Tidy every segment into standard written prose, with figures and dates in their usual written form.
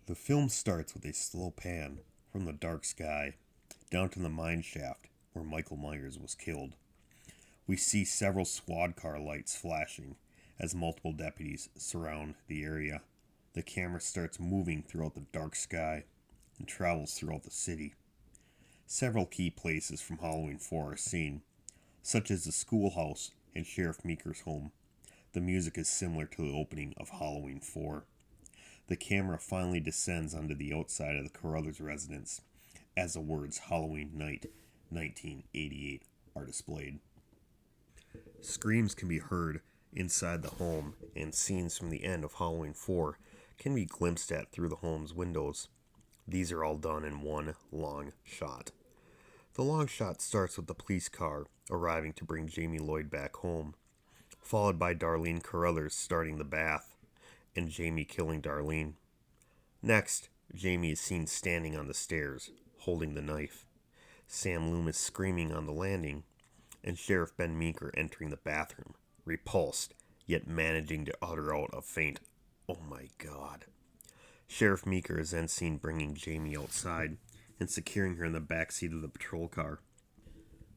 The film starts with a slow pan from the dark sky down to the mine shaft where Michael Myers was killed. We see several squad car lights flashing as multiple deputies surround the area. The camera starts moving throughout the dark sky and travels throughout the city. Several key places from Halloween 4 are seen, such as the schoolhouse and Sheriff Meeker's home. The music is similar to the opening of Halloween 4. The camera finally descends onto the outside of the Carruthers residence as the words Halloween Night 1988 are displayed. Screams can be heard inside the home, and scenes from the end of Halloween 4 can be glimpsed at through the home's windows. These are all done in one long shot. The long shot starts with the police car arriving to bring Jamie Lloyd back home, followed by Darlene Carruthers starting the bath and Jamie killing Darlene. Next, Jamie is seen standing on the stairs, holding the knife. Sam Loomis screaming on the landing, and Sheriff Ben Meeker entering the bathroom, repulsed, yet managing to utter out a faint, "Oh my God." Sheriff Meeker is then seen bringing Jamie outside and securing her in the back seat of the patrol car.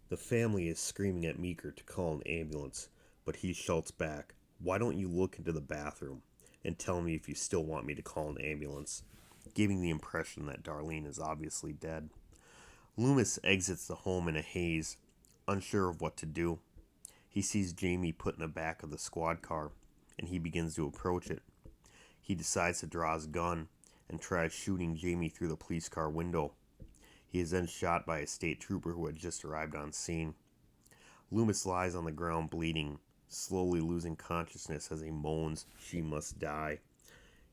The family is screaming at Meeker to call an ambulance, but he shouts back, "Why don't you look into the bathroom and tell me if you still want me to call an ambulance?" giving the impression that Darlene is obviously dead. Loomis exits the home in a haze, unsure of what to do. He sees Jamie put in the back of the squad car, and he begins to approach it. He decides to draw his gun and tries shooting Jamie through the police car window. He is then shot by a state trooper who had just arrived on scene. Loomis lies on the ground bleeding, slowly losing consciousness as he moans, "She must die."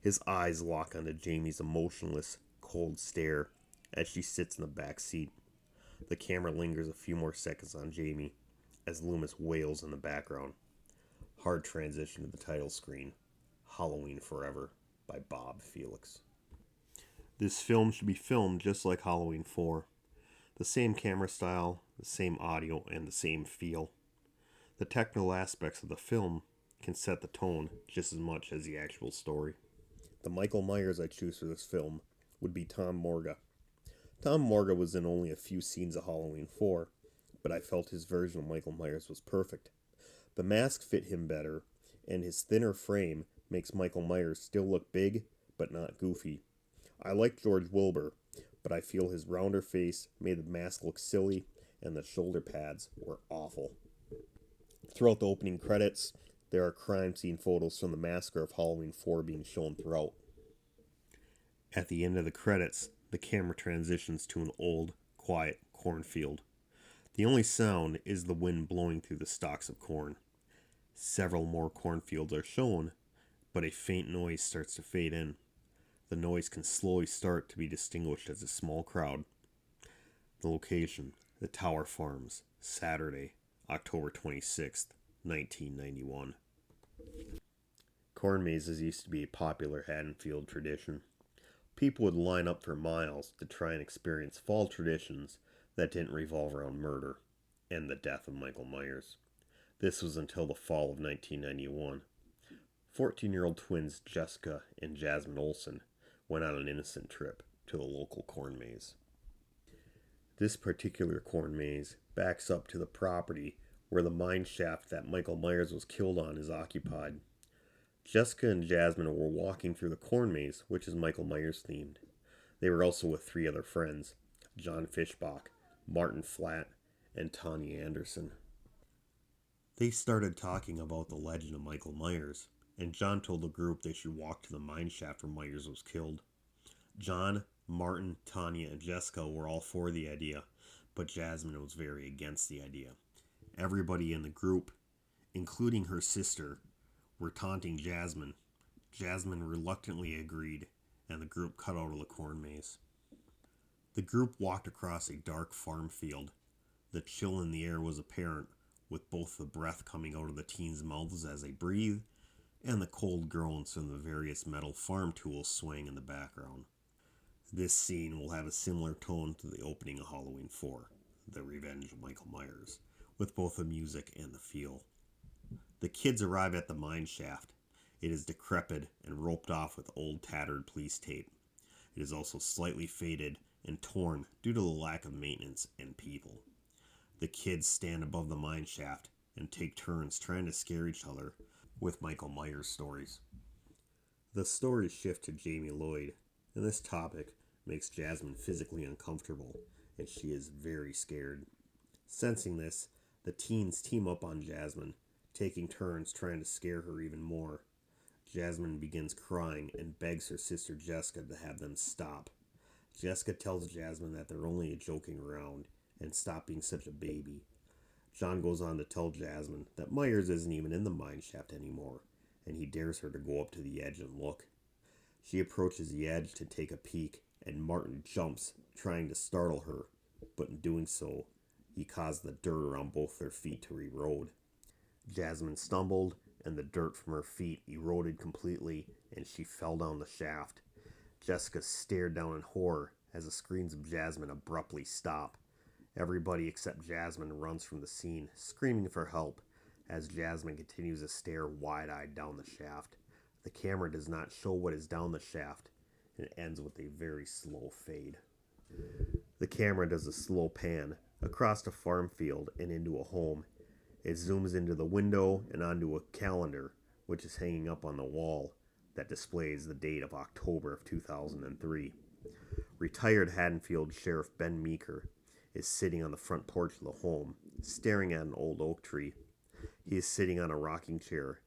His eyes lock onto Jamie's emotionless, cold stare as she sits in the back seat. The camera lingers a few more seconds on Jamie as Loomis wails in the background. Hard transition to the title screen, Halloween Forever by Bob Felix. This film should be filmed just like Halloween 4. The same camera style, the same audio, and the same feel. The technical aspects of the film can set the tone just as much as the actual story. The Michael Myers I choose for this film would be Tom Morga. Tom Morga was in only a few scenes of Halloween 4, but I felt his version of Michael Myers was perfect. The mask fit him better, and his thinner frame makes Michael Myers still look big, but not goofy. I like George Wilbur, but I feel his rounder face made the mask look silly, and the shoulder pads were awful. Throughout the opening credits, there are crime scene photos from the massacre of Halloween 4 being shown throughout. At the end of the credits, the camera transitions to an old, quiet cornfield. The only sound is the wind blowing through the stalks of corn. Several more cornfields are shown, but a faint noise starts to fade in. The noise can slowly start to be distinguished as a small crowd. The location, the Tower Farms, Saturday, October 26th, 1991. Corn mazes used to be a popular Haddonfield tradition. People would line up for miles to try and experience fall traditions that didn't revolve around murder and the death of Michael Myers. This was until the fall of 1991. 14-year-old twins Jessica and Jasmine Olsen went on an innocent trip to the local corn maze. This particular corn maze backs up to the property where the mine shaft that Michael Myers was killed on is occupied. Jessica and Jasmine were walking through the corn maze, which is Michael Myers themed. They were also with three other friends, John Fishbach, Martin Flatt, and Tanya Anderson. They started talking about the legend of Michael Myers, and John told the group they should walk to the mine shaft where Myers was killed. John, Martin, Tanya, and Jessica were all for the idea, but Jasmine was very against the idea. Everybody in the group, including her sister, were taunting Jasmine. Jasmine reluctantly agreed, and the group cut out of the corn maze. The group walked across a dark farm field. The chill in the air was apparent, with both the breath coming out of the teens' mouths as they breathed, and the cold groans from the various metal farm tools swaying in the background. This scene will have a similar tone to the opening of Halloween 4, The Revenge of Michael Myers, with both the music and the feel. The kids arrive at the mine shaft. It is decrepit and roped off with old tattered police tape. It is also slightly faded and torn due to the lack of maintenance and people. The kids stand above the mine shaft and take turns trying to scare each other with Michael Myers stories. The stories shift to Jamie Lloyd, and this topic makes Jasmine physically uncomfortable, and she is very scared. Sensing this, the teens team up on Jasmine, taking turns trying to scare her even more. Jasmine begins crying and begs her sister Jessica to have them stop. Jessica tells Jasmine that they're only joking around and stop being such a baby. John goes on to tell Jasmine that Myers isn't even in the mine shaft anymore, and he dares her to go up to the edge and look. She approaches the edge to take a peek, and Martin jumps, trying to startle her, but in doing so, he caused the dirt around both their feet to erode. Jasmine stumbled, and the dirt from her feet eroded completely, and she fell down the shaft. Jessica stared down in horror as the screams of Jasmine abruptly stop. Everybody except Jasmine runs from the scene, screaming for help, as Jasmine continues to stare wide-eyed down the shaft. The camera does not show what is down the shaft, and it ends with a very slow fade. The camera does a slow pan across a farm field and into a home. It zooms into the window and onto a calendar, which is hanging up on the wall, that displays the date of October of 2003. Retired Haddonfield Sheriff Ben Meeker is sitting on the front porch of the home, staring at an old oak tree. He is sitting on a rocking chair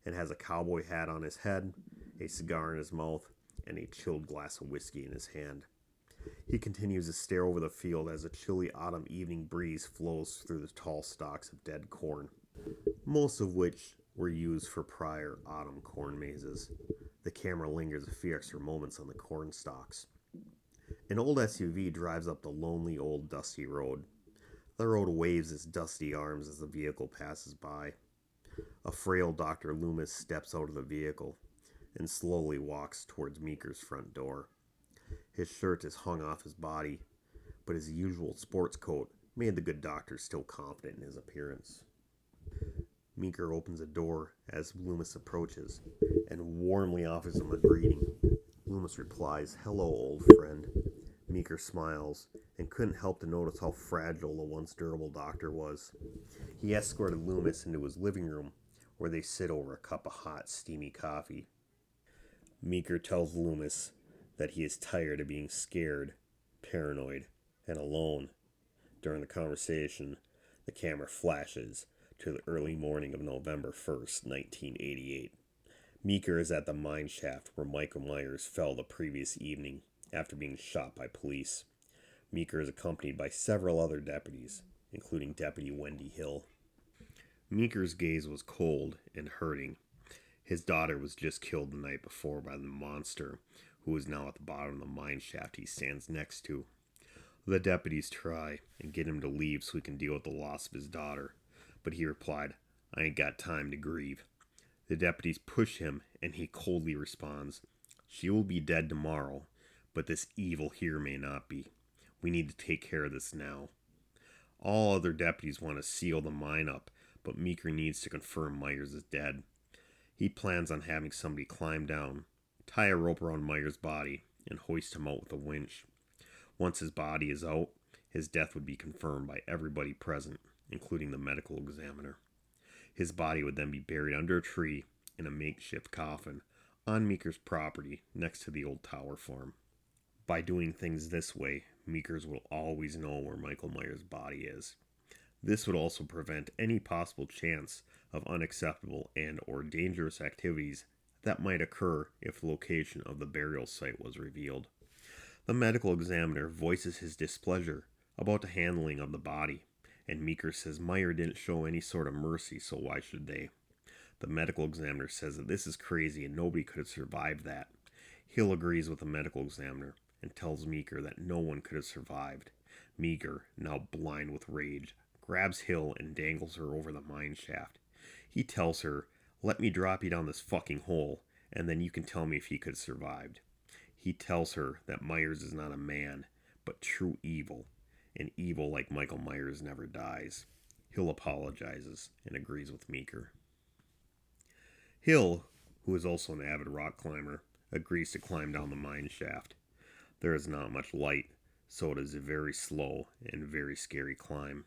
and has a cowboy hat on his head, a cigar in his mouth, and a chilled glass of whiskey in his hand. He continues to stare over the field as a chilly autumn evening breeze flows through the tall stalks of dead corn, most of which were used for prior autumn corn mazes. The camera lingers a few extra moments on the corn stalks. An old SUV drives up the lonely old dusty road. The road waves its dusty arms as the vehicle passes by. A frail Dr. Loomis steps out of the vehicle and slowly walks towards Meeker's front door. His shirt is hung off his body, but his usual sports coat made the good doctor still confident in his appearance. Meeker opens a door as Loomis approaches and warmly offers him a greeting. Loomis replies, "Hello, old friend." Meeker smiles and couldn't help to notice how fragile the once durable doctor was. He escorted Loomis into his living room, where they sit over a cup of hot, steamy coffee. Meeker tells Loomis that he is tired of being scared, paranoid, and alone. During the conversation, the camera flashes to the early morning of November 1st, 1988. Meeker is at the mine shaft where Michael Myers fell the previous evening after being shot by police. Meeker is accompanied by several other deputies, including Deputy Wendy Hill. Meeker's gaze was cold and hurting. His daughter was just killed the night before by the monster, who is now at the bottom of the mine shaft he stands next to. The deputies try and get him to leave so he can deal with the loss of his daughter, but he replied, "I ain't got time to grieve." The deputies push him, and he coldly responds, "She will be dead tomorrow, but this evil here may not be. We need to take care of this now." All other deputies want to seal the mine up, but Meeker needs to confirm Myers is dead. He plans on having somebody climb down, tie a rope around Myers' body, and hoist him out with a winch. Once his body is out, his death would be confirmed by everybody present, including the medical examiner. His body would then be buried under a tree in a makeshift coffin on Meeker's property next to the old Tower farm. By doing things this way, Meekers will always know where Michael Myers' body is. This would also prevent any possible chance of unacceptable and or dangerous activities that might occur if the location of the burial site was revealed. The medical examiner voices his displeasure about the handling of the body, and Meeker says Meyer didn't show any sort of mercy, so why should they? The medical examiner says that this is crazy and nobody could have survived that. Hill agrees with the medical examiner and tells Meeker that no one could have survived. Meeker, now blind with rage, grabs Hill and dangles her over the mine shaft. He tells her, "Let me drop you down this fucking hole, and then you can tell me if he could have survived." He tells her that Myers is not a man, but true evil, and evil like Michael Myers never dies. Hill apologizes and agrees with Meeker. Hill, who is also an avid rock climber, agrees to climb down the mine shaft. There is not much light, so it is a very slow and very scary climb.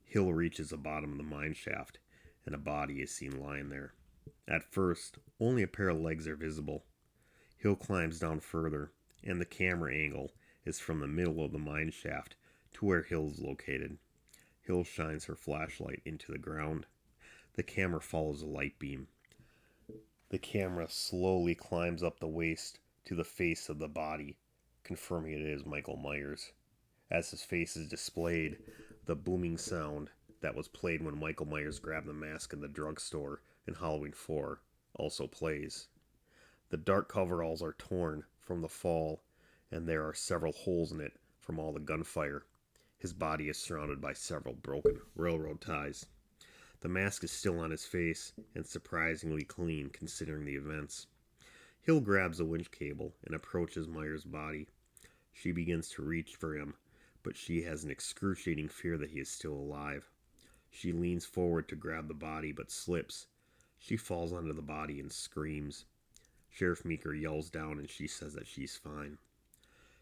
Hill reaches the bottom of the mine shaft, and a body is seen lying there. At first, only a pair of legs are visible. Hill climbs down further, and the camera angle is from the middle of the mine shaft to where Hill is located. Hill shines her flashlight into the ground. The camera follows the light beam. The camera slowly climbs up the waist to the face of the body, confirming it is Michael Myers. As his face is displayed, the booming sound that was played when Michael Myers grabbed the mask in the drugstore in Halloween 4 also plays. The dark coveralls are torn from the fall, and there are several holes in it from all the gunfire. His body is surrounded by several broken railroad ties. The mask is still on his face and surprisingly clean considering the events. Hill grabs a winch cable and approaches Myers' body. She begins to reach for him, but she has an excruciating fear that he is still alive. She leans forward to grab the body but slips. She falls onto the body and screams. Sheriff Meeker yells down and she says that she's fine.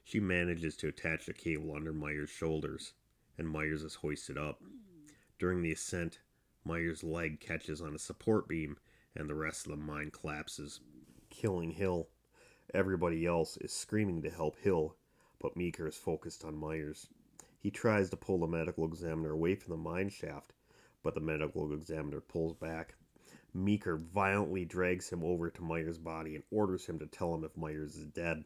She manages to attach a cable under Myers' shoulders, and Myers is hoisted up. During the ascent, Myers' leg catches on a support beam, and the rest of the mine collapses, killing Hill. Everybody else is screaming to help Hill, but Meeker is focused on Myers. He tries to pull the medical examiner away from the mine shaft, but the medical examiner pulls back. Meeker violently drags him over to Myers' body and orders him to tell him if Myers is dead.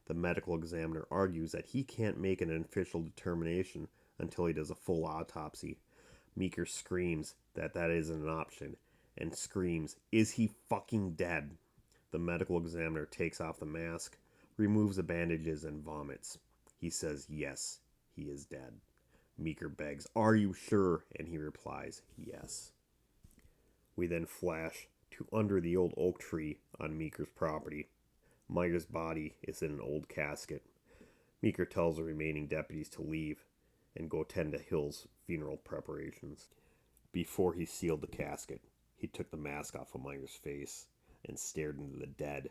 The medical examiner argues that he can't make an official determination until he does a full autopsy. Meeker screams that isn't an option, and screams, "Is he fucking dead?" The medical examiner takes off the mask, removes the bandages, and vomits. He says, "Yes, he is dead." Meeker begs, "Are you sure?" And he replies, "Yes." We then flash to under the old oak tree on Meeker's property. Myers' body is in an old casket. Meeker tells the remaining deputies to leave and go tend to Hill's funeral preparations. Before he sealed the casket, he took the mask off of Myers' face and stared into the dead,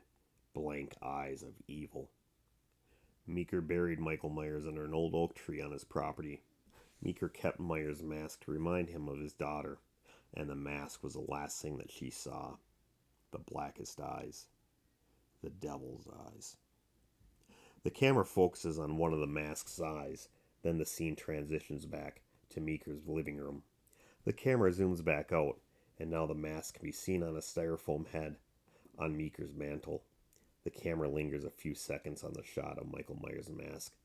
blank eyes of evil. Meeker buried Michael Myers under an old oak tree on his property. Meeker kept Myers' mask to remind him of his daughter, and the mask was the last thing that she saw. The blackest eyes. The devil's eyes. The camera focuses on one of the mask's eyes, then the scene transitions back to Meeker's living room. The camera zooms back out, and now the mask can be seen on a styrofoam head on Meeker's mantle. The camera lingers a few seconds on the shot of Michael Myers' mask,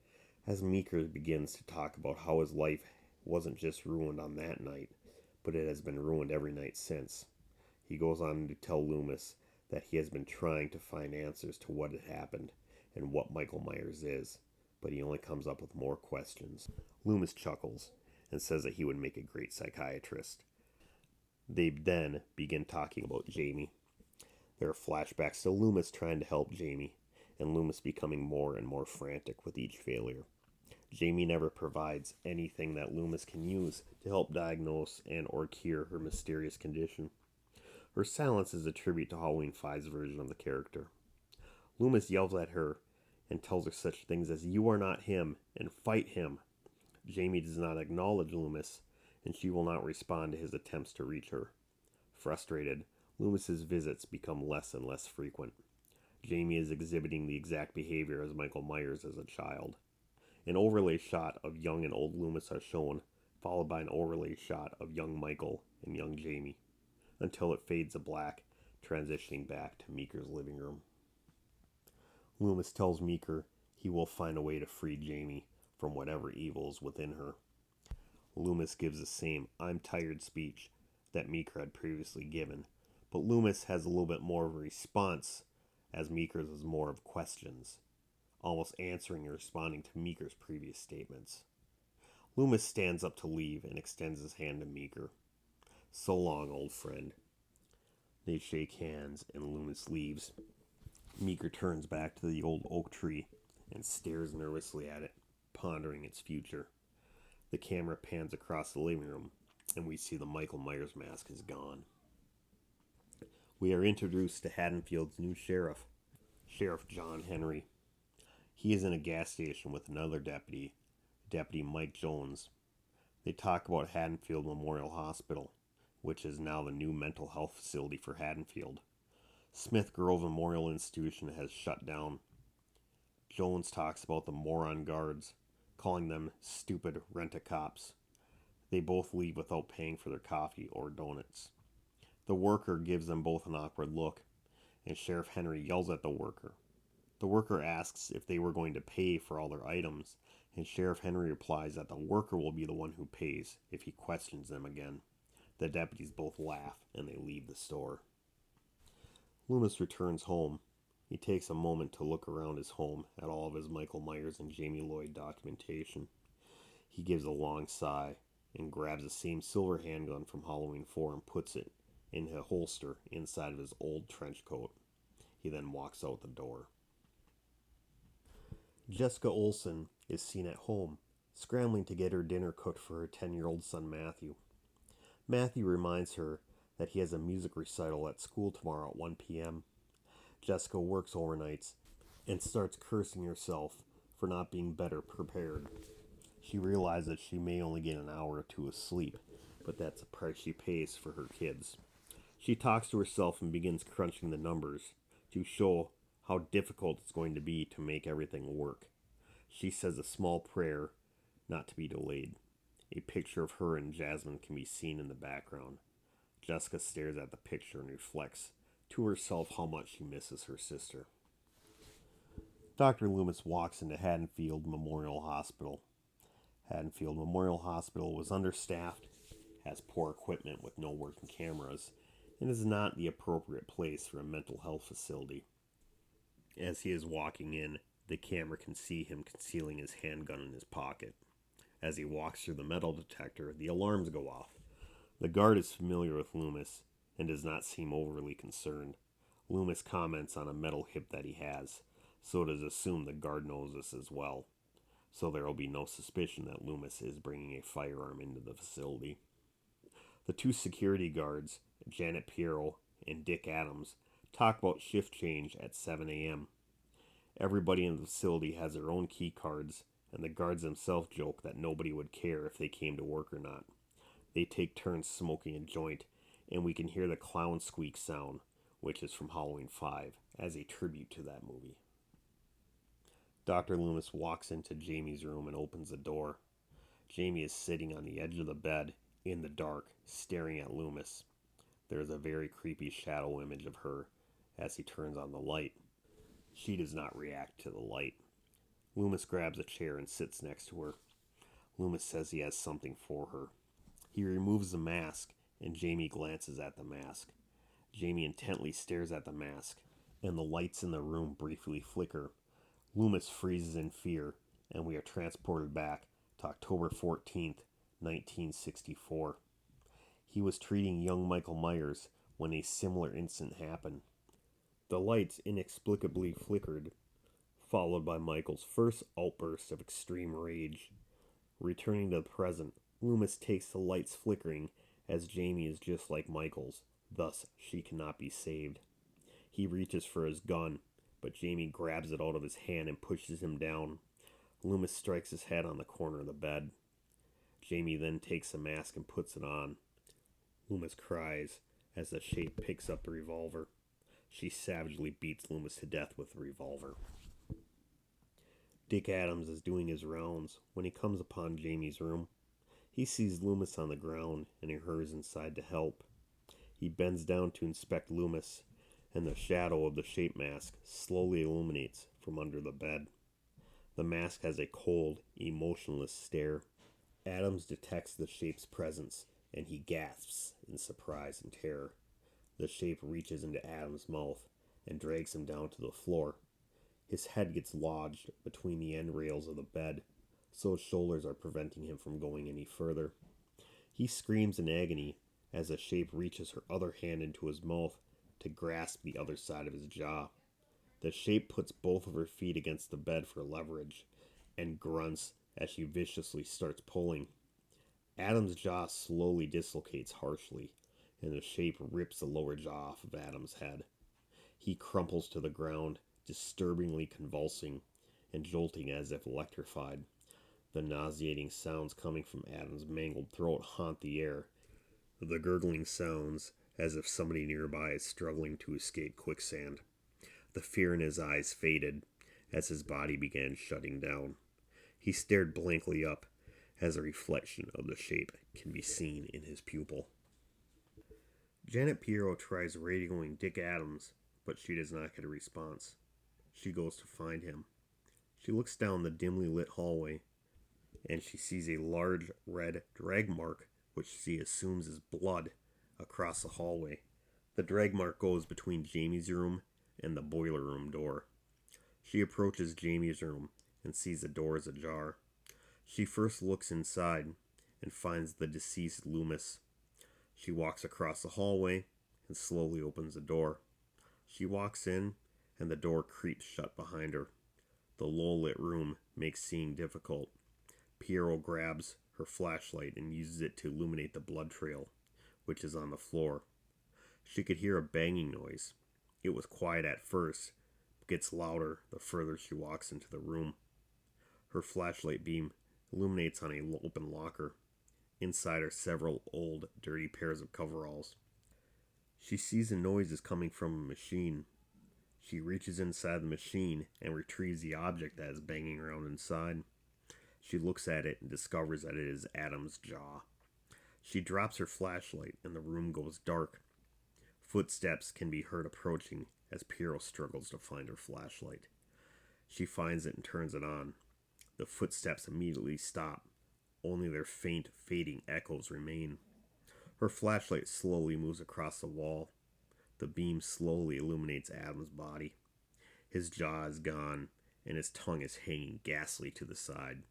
as Meeker begins to talk about how his life wasn't just ruined on that night, but it has been ruined every night since. He goes on to tell Loomis that he has been trying to find answers to what had happened and what Michael Myers is, but he only comes up with more questions. Loomis chuckles and says that he would make a great psychiatrist. They then begin talking about Jamie. There are flashbacks to Loomis trying to help Jamie, and Loomis becoming more and more frantic with each failure. Jamie never provides anything that Loomis can use to help diagnose and or cure her mysterious condition. Her silence is a tribute to Halloween 5's version of the character. Loomis yells at her and tells her such things as "You are not him" and "Fight him." Jamie does not acknowledge Loomis, and she will not respond to his attempts to reach her. Frustrated, Loomis's visits become less and less frequent. Jamie is exhibiting the exact behavior as Michael Myers as a child. An overlay shot of young and old Loomis are shown, followed by an overlay shot of young Michael and young Jamie, until it fades to black, transitioning back to Meeker's living room. Loomis tells Meeker he will find a way to free Jamie from whatever evil is within her. Loomis gives the same "I'm tired" speech that Meeker had previously given, but Loomis has a little bit more of a response, as Meeker's is more of questions, almost answering and responding to Meeker's previous statements. Loomis stands up to leave and extends his hand to Meeker. "So long, old friend." They shake hands and Loomis leaves. Meeker turns back to the old oak tree and stares nervously at it, pondering its future. The camera pans across the living room, and we see the Michael Myers mask is gone. We are introduced to Haddonfield's new sheriff, Sheriff John Henry. He is in a gas station with another deputy, Deputy Mike Jones. They talk about Haddonfield Memorial Hospital, which is now the new mental health facility for Haddonfield. Smith Grove Memorial Institution has shut down. Jones talks about the moron guards, calling them stupid rent-a-cops. They both leave without paying for their coffee or donuts. The worker gives them both an awkward look, and Sheriff Henry yells at the worker. The worker asks if they were going to pay for all their items, and Sheriff Henry replies that the worker will be the one who pays if he questions them again. The deputies both laugh and they leave the store. Loomis returns home. He takes a moment to look around his home at all of his Michael Myers and Jamie Lloyd documentation. He gives a long sigh and grabs the same silver handgun from Halloween 4 and puts it in a holster inside of his old trench coat. He then walks out the door. Jessica Olsen is seen at home, scrambling to get her dinner cooked for her 10-year-old son Matthew. Matthew reminds her that he has a music recital at school tomorrow at 1 p.m. Jessica works overnights and starts cursing herself for not being better prepared. She realizes she may only get an hour or two of sleep, but that's the price she pays for her kids. She talks to herself and begins crunching the numbers to show how difficult it's going to be to make everything work. She says a small prayer not to be delayed. A picture of her and Jasmine can be seen in the background. Jessica stares at the picture and reflects to herself how much she misses her sister. Dr. Loomis walks into Haddonfield Memorial Hospital. Haddonfield Memorial Hospital was understaffed, has poor equipment with no working cameras, and is not the appropriate place for a mental health facility. As he is walking in, the camera can see him concealing his handgun in his pocket. As he walks through the metal detector, the alarms go off. The guard is familiar with Loomis and does not seem overly concerned. Loomis comments on a metal hip that he has, so it is assumed the guard knows this as well. So there will be no suspicion that Loomis is bringing a firearm into the facility. The two security guards, Janet Piero and Dick Adams, talk about shift change at 7 a.m. Everybody in the facility has their own key cards, and the guards themselves joke that nobody would care if they came to work or not. They take turns smoking a joint, and we can hear the clown squeak sound, which is from Halloween 5, as a tribute to that movie. Dr. Loomis walks into Jamie's room and opens the door. Jamie is sitting on the edge of the bed, in the dark, staring at Loomis. There is a very creepy shadow image of her as he turns on the light. She does not react to the light. Loomis grabs a chair and sits next to her. Loomis says he has something for her. He removes the mask, and Jamie glances at the mask. Jamie intently stares at the mask, and the lights in the room briefly flicker. Loomis freezes in fear, and we are transported back to October 14th, 1964. He was treating young Michael Myers when a similar incident happened. The lights inexplicably flickered, followed by Michael's first outburst of extreme rage. Returning to the present, Loomis takes the lights flickering as Jamie is just like Michael's, thus she cannot be saved. He reaches for his gun, but Jamie grabs it out of his hand and pushes him down. Loomis strikes his head on the corner of the bed. Jamie then takes the mask and puts it on. Loomis cries as the shape picks up the revolver. She savagely beats Loomis to death with the revolver. Dick Adams is doing his rounds when he comes upon Jamie's room. He sees Loomis on the ground and he hurries inside to help. He bends down to inspect Loomis, and the shadow of the shape mask slowly illuminates from under the bed. The mask has a cold, emotionless stare. Adams detects the shape's presence, and he gasps in surprise and terror. The shape reaches into Adams' mouth and drags him down to the floor. His head gets lodged between the end rails of the bed, so his shoulders are preventing him from going any further. He screams in agony as the shape reaches her other hand into his mouth to grasp the other side of his jaw. The shape puts both of her feet against the bed for leverage and grunts as she viciously starts pulling. Adam's jaw slowly dislocates harshly, and the shape rips the lower jaw off of Adam's head. He crumples to the ground, disturbingly convulsing, and jolting as if electrified. The nauseating sounds coming from Adam's mangled throat haunt the air, the gurgling sounds as if somebody nearby is struggling to escape quicksand. The fear in his eyes faded as his body began shutting down. He stared blankly up as a reflection of the shape can be seen in his pupil. Janet Piero tries radioing Dick Adams, but she does not get a response. She goes to find him. She looks down the dimly lit hallway, and she sees a large red drag mark, which she assumes is blood, across the hallway. The drag mark goes between Jamie's room and the boiler room door. She approaches Jamie's room and sees the door is ajar. She first looks inside and finds the deceased Loomis. She walks across the hallway and slowly opens the door. She walks in and the door creeps shut behind her. The low-lit room makes seeing difficult. Piero grabs her flashlight and uses it to illuminate the blood trail, which is on the floor. She could hear a banging noise. It was quiet at first, but gets louder the further she walks into the room. Her flashlight beam illuminates on an open locker. Inside are several old, dirty pairs of coveralls. She sees the noise is coming from a machine. She reaches inside the machine and retrieves the object that is banging around inside. She looks at it and discovers that it is Adam's jaw. She drops her flashlight and the room goes dark. Footsteps can be heard approaching as Piero struggles to find her flashlight. She finds it and turns it on. The footsteps immediately stop. Only their faint, fading echoes remain. Her flashlight slowly moves across the wall. The beam slowly illuminates Adam's body. His jaw is gone, and his tongue is hanging ghastly to the side.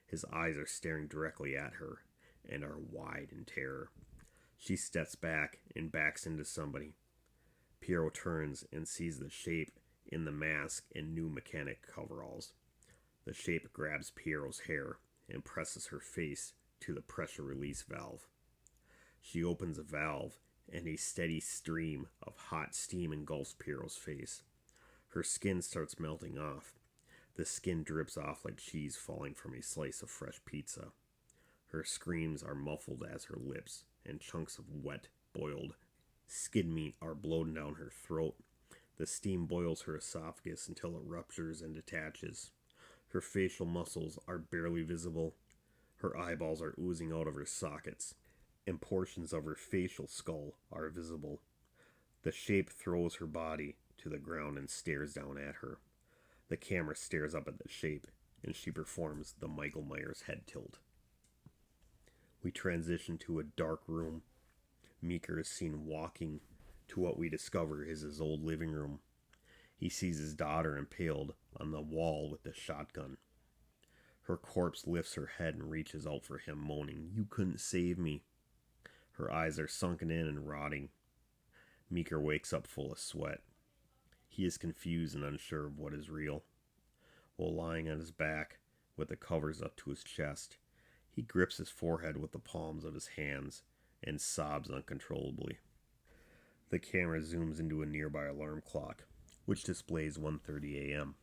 His eyes are staring directly at her, and are wide in terror. She steps back and backs into somebody. Piero turns and sees the shape in the mask and new mechanic coveralls. The shape grabs Piero's hair and presses her face to the pressure release valve. She opens the valve, and a steady stream of hot steam engulfs Piero's face. Her skin starts melting off. The skin drips off like cheese falling from a slice of fresh pizza. Her screams are muffled as her lips and chunks of wet, boiled skin meat are blown down her throat. The steam boils her esophagus until it ruptures and detaches. Her facial muscles are barely visible. Her eyeballs are oozing out of her sockets, and portions of her facial skull are visible. The shape throws her body to the ground and stares down at her. The camera stares up at the shape, and she performs the Michael Myers head tilt. We transition to a dark room. Meeker is seen walking to what we discover is his old living room. He sees his daughter impaled on the wall with the shotgun. Her corpse lifts her head and reaches out for him, moaning, "You couldn't save me." Her eyes are sunken in and rotting. Meeker wakes up full of sweat. He is confused and unsure of what is real. While lying on his back, with the covers up to his chest, he grips his forehead with the palms of his hands and sobs uncontrollably. The camera zooms into a nearby alarm clock, which displays 1:30 a.m.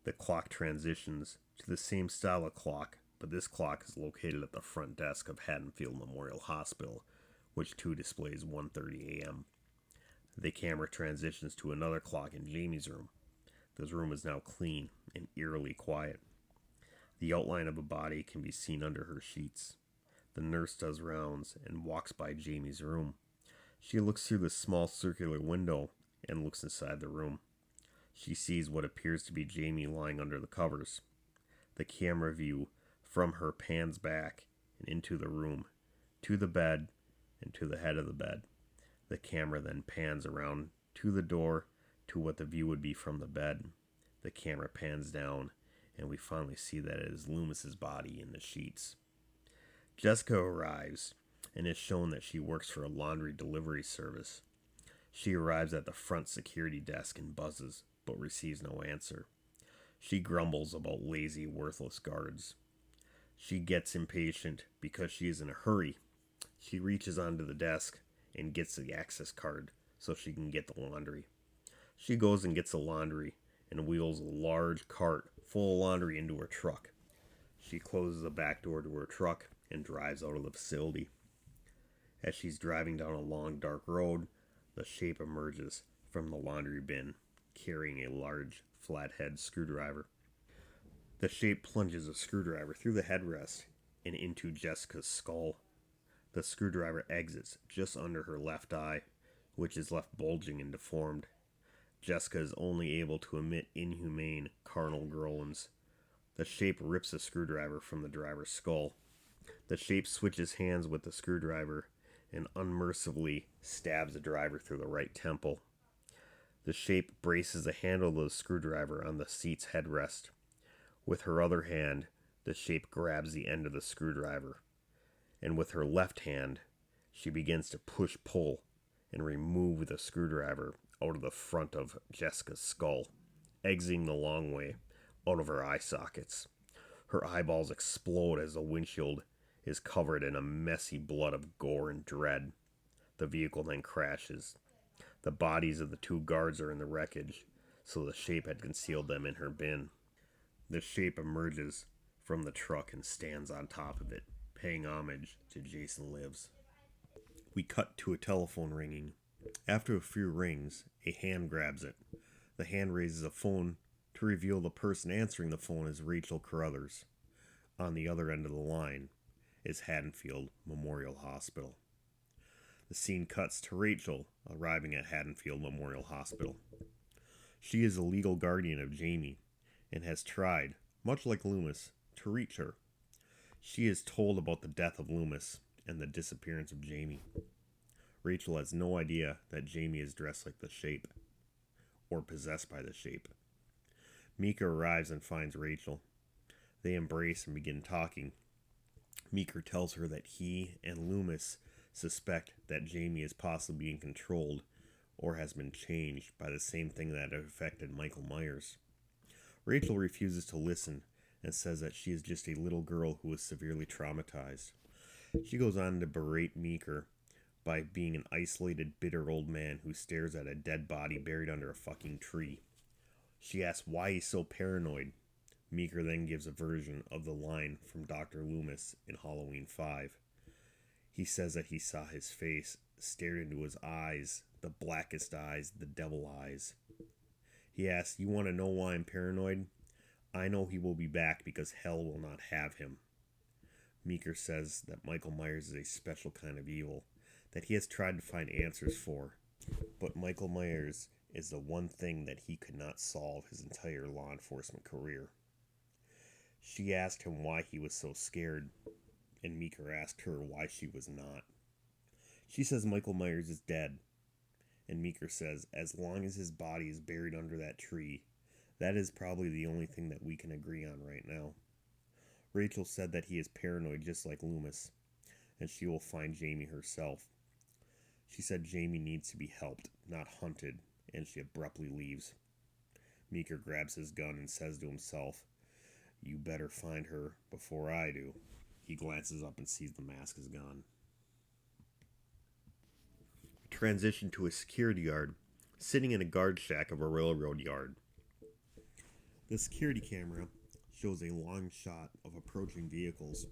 The clock transitions to the same style of clock, but this clock is located at the front desk of Haddonfield Memorial Hospital, which too displays 1:30 a.m. The camera transitions to another clock in Jamie's room. This room is now clean and eerily quiet. The outline of a body can be seen under her sheets. The nurse does rounds and walks by Jamie's room. She looks through the small circular window and looks inside the room. She sees what appears to be Jamie lying under the covers. The camera view from her pans back and into the room, to the bed, and to the head of the bed. The camera then pans around to the door to what the view would be from the bed. The camera pans down, and we finally see that it is Loomis's body in the sheets. Jessica arrives and is shown that she works for a laundry delivery service. She arrives at the front security desk and buzzes, but receives no answer. She grumbles about lazy, worthless guards. She gets impatient because she is in a hurry. She reaches onto the desk and gets the access card so she can get the laundry. She goes and gets the laundry and wheels a large cart full of laundry into her truck. She closes the back door to her truck and drives out of the facility. As she's driving down a long, dark road, the shape emerges from the laundry bin, carrying a large, flathead screwdriver. The shape plunges a screwdriver through the headrest and into Jessica's skull. The screwdriver exits just under her left eye, which is left bulging and deformed. Jessica is only able to emit inhumane, carnal groans. The shape rips the screwdriver from the driver's skull. The shape switches hands with the screwdriver and unmercifully stabs the driver through the right temple. The shape braces the handle of the screwdriver on the seat's headrest. With her other hand, the shape grabs the end of the screwdriver, and with her left hand, she begins to push-pull and remove the screwdriver out of the front of Jessica's skull, exiting the long way out of her eye sockets. Her eyeballs explode as the windshield is covered in a messy blood of gore and dread. The vehicle then crashes. The bodies of the two guards are in the wreckage, so the shape had concealed them in her bin. The shape emerges from the truck and stands on top of it, paying homage to Jason Lives. We cut to a telephone ringing. After a few rings, a hand grabs it. The hand raises a phone to reveal the person answering the phone is Rachel Carruthers. On the other end of the line is Haddonfield Memorial Hospital. The scene cuts to Rachel arriving at Haddonfield Memorial Hospital. She is the legal guardian of Jamie and has tried, much like Loomis, to reach her. She is told about the death of Loomis and the disappearance of Jamie. Rachel has no idea that Jamie is dressed like the shape, or possessed by the shape. Meeker arrives and finds Rachel. They embrace and begin talking. Meeker tells her that he and Loomis suspect that Jamie is possibly being controlled or has been changed by the same thing that affected Michael Myers. Rachel refuses to listen and says that she is just a little girl who is severely traumatized. She goes on to berate Meeker by being an isolated, bitter old man who stares at a dead body buried under a fucking tree. She asks why he's so paranoid. Meeker then gives a version of the line from Dr. Loomis in Halloween 5. He says that he saw his face, stared into his eyes, the blackest eyes, the devil eyes. He asks, "You want to know why I'm paranoid? I know he will be back because hell will not have him." Meeker says that Michael Myers is a special kind of evil that he has tried to find answers for, but Michael Myers is the one thing that he could not solve his entire law enforcement career. She asked him why he was so scared, and Meeker asked her why she was not. She says Michael Myers is dead, and Meeker says as long as his body is buried under that tree, that is probably the only thing that we can agree on right now. Rachel said that he is paranoid just like Loomis, and she will find Jamie herself. She said Jamie needs to be helped, not hunted, and she abruptly leaves. Meeker grabs his gun and says to himself, "You better find her before I do." He glances up and sees the mask is gone. Transition to a security guard sitting in a guard shack of a railroad yard. The security camera shows a long shot of approaching vehicles.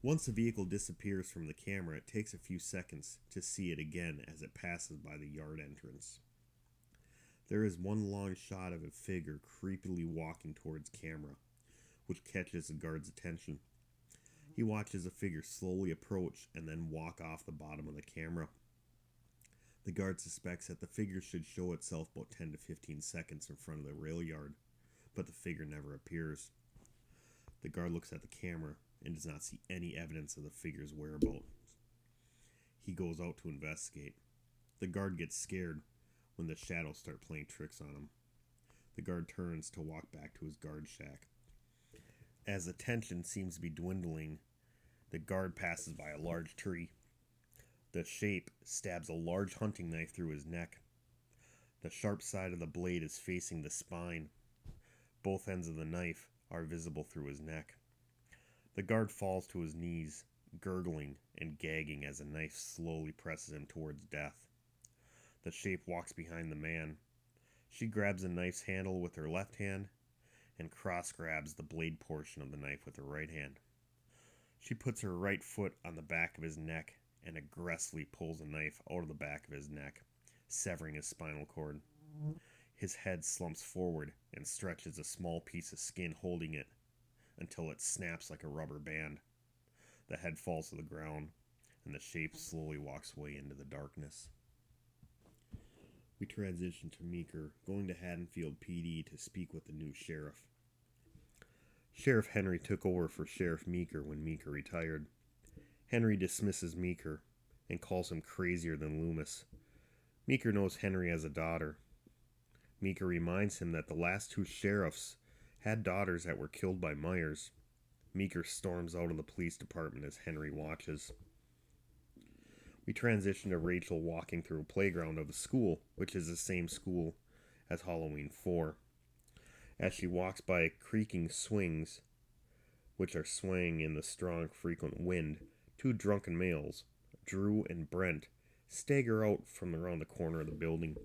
Once the vehicle disappears from the camera, it takes a few seconds to see it again as it passes by the yard entrance. There is one long shot of a figure creepily walking towards camera, which catches the guard's attention. He watches the figure slowly approach and then walk off the bottom of the camera. The guard suspects that the figure should show itself about 10 to 15 seconds in front of the rail yard, but the figure never appears. The guard looks at the camera and does not see any evidence of the figure's whereabouts. He goes out to investigate. The guard gets scared when the shadows start playing tricks on him. The guard turns to walk back to his guard shack. As the tension seems to be dwindling, the guard passes by a large tree. The shape stabs a large hunting knife through his neck. The sharp side of the blade is facing the spine. Both ends of the knife are visible through his neck. The guard falls to his knees, gurgling and gagging as the knife slowly presses him towards death. The shape walks behind the man. She grabs the knife's handle with her left hand and cross grabs the blade portion of the knife with her right hand. She puts her right foot on the back of his neck and aggressively pulls the knife out of the back of his neck, severing his spinal cord. His head slumps forward and stretches a small piece of skin holding it until it snaps like a rubber band. The head falls to the ground, and the shape slowly walks away into the darkness. We transition to Meeker going to Haddonfield PD to speak with the new sheriff. Sheriff Henry took over for Sheriff Meeker when Meeker retired. Henry dismisses Meeker and calls him crazier than Loomis. Meeker knows Henry has a daughter. Meeker reminds him that the last two sheriffs had daughters that were killed by Myers. Meeker storms out of the police department as Henry watches. We transition to Rachel walking through a playground of a school, which is the same school as Halloween 4. As she walks by creaking swings, which are swaying in the strong, frequent wind, two drunken males, Drew and Brent, stagger out from around the corner of the building.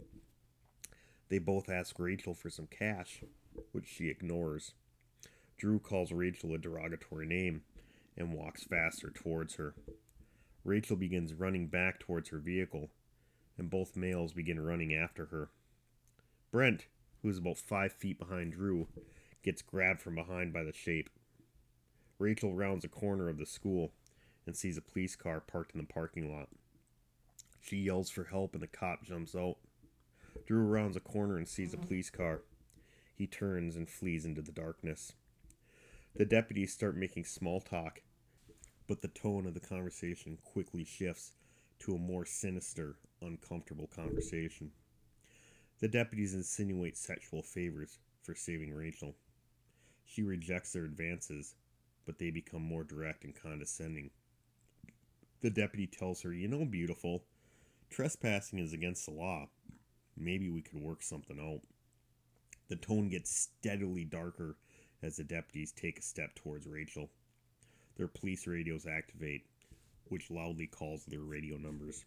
They both ask Rachel for some cash, which she ignores. Drew calls Rachel a derogatory name and walks faster towards her. Rachel begins running back towards her vehicle, and both males begin running after her. Brent, who is about 5 feet behind Drew, gets grabbed from behind by the shape. Rachel rounds a corner of the school and sees a police car parked in the parking lot. She yells for help and the cop jumps out. Drew rounds a corner and sees a police car. He turns and flees into the darkness. The deputies start making small talk, but the tone of the conversation quickly shifts to a more sinister, uncomfortable conversation. The deputies insinuate sexual favors for saving Rachel. She rejects their advances, but they become more direct and condescending. The deputy tells her, "You know, beautiful, trespassing is against the law. Maybe we could work something out." The tone gets steadily darker as the deputies take a step towards Rachel. Their police radios activate, which loudly calls their radio numbers.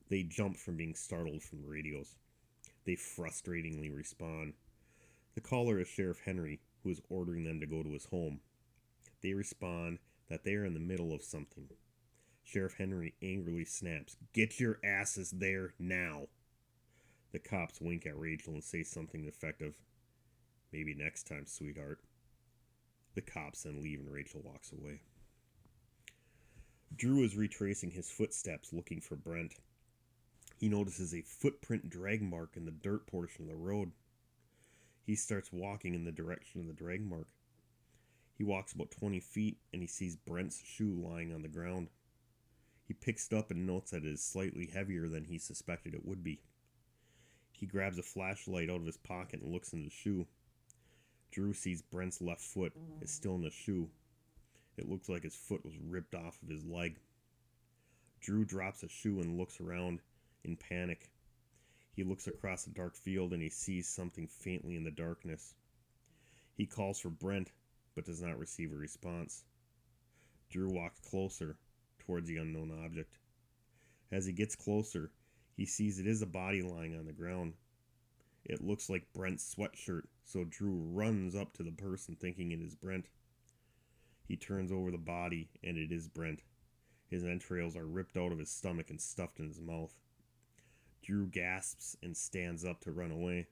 They jump from being startled from the radios. They frustratingly respond. The caller is Sheriff Henry, who is ordering them to go to his home. They respond that they are in the middle of something. Sheriff Henry angrily snaps, "Get your asses there now." The cops wink at Rachel and say something effective. "Maybe next time, sweetheart." The cops then leave and Rachel walks away. Drew is retracing his footsteps looking for Brent. He notices a footprint drag mark in the dirt portion of the road. He starts walking in the direction of the drag mark. He walks about 20 feet and he sees Brent's shoe lying on the ground. He picks it up and notes that it is slightly heavier than he suspected it would be. He grabs a flashlight out of his pocket and looks in the shoe. Drew sees Brent's left foot is still in the shoe. It looks like his foot was ripped off of his leg. Drew drops the shoe and looks around in panic. He looks across a dark field and he sees something faintly in the darkness. He calls for Brent, but does not receive a response. Drew walks closer towards the unknown object. As he gets closer, he sees it is a body lying on the ground. It looks like Brent's sweatshirt, so Drew runs up to the person thinking it is Brent. He turns over the body, and it is Brent. His entrails are ripped out of his stomach and stuffed in his mouth. Drew gasps and stands up to run away.